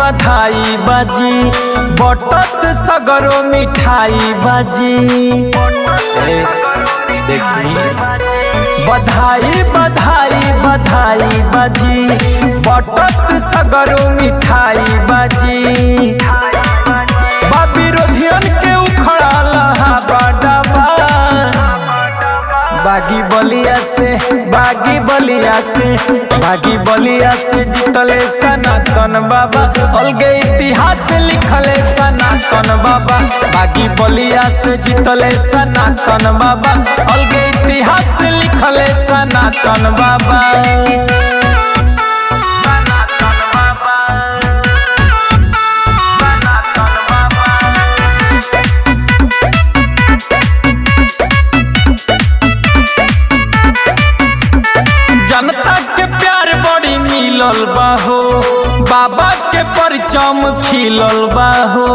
बधाई बाजी बटत सगरो मिठाई बाजी। देखी बधाई बधाई बधाई बाजी बटत सगरो मिठाई बाजी। विरोधियन के उखड़ा लहा बड़बा बागी बलिया से बागी बलिया से बागी बलिया से जीतले सनातन बाबा अलगे इतिहास लिखले सनातन बाबा। बागी बलिया से जीतले सनातन बाबा अलगे इतिहास लिखले सनातन बाबा। जनता के प्यार बड़ी मिलल बाहो बाबा के परिचम खिलल बाहो।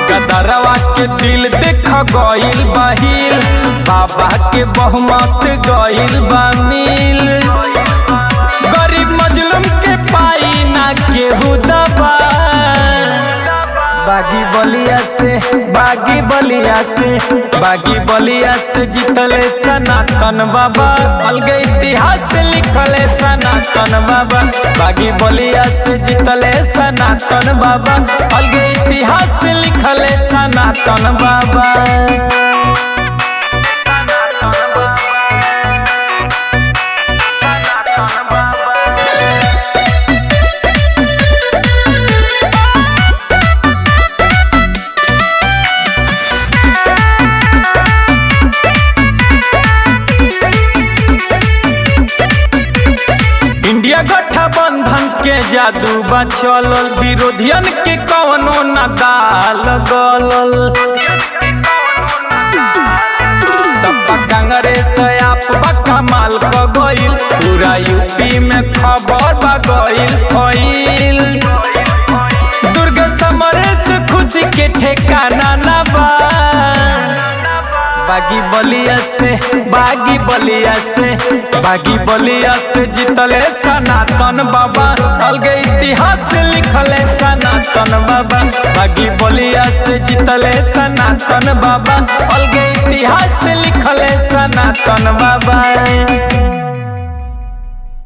गदरवा के दिल देख गइल बहिल बाबा के बहुमत गइल बा मिल। गरीब मजलूम के पाई ना केहू दबा बागी बलिया से बागी बलिया से बागी बलिया से जीतले सनातन बाबा अलगे इतिहास लिखले सनातन बाबा। बागी बलिया से जीतले सनातन बाबा अलगे इतिहास लिखले सनातन बाबा। इंडिया गठबंधन के जादू बा चलल विरोधियन के कौनो न दाल गलल। सपा कांग्रेस आप बा कमाल क गइल पूरा यूपी में खबर बा गइल फइल। दुर्ग समरेश खुशी के ठिकाना ना बा बागी बलिया से बागी बलिया से बागी बलिया से जीतले सनातन बाबा अलगे इतिहास लिखले सनातन बाबा। बागी बलिया से जीतले सनातन बाबा अलगे इतिहास लिखले सनातन बाबा।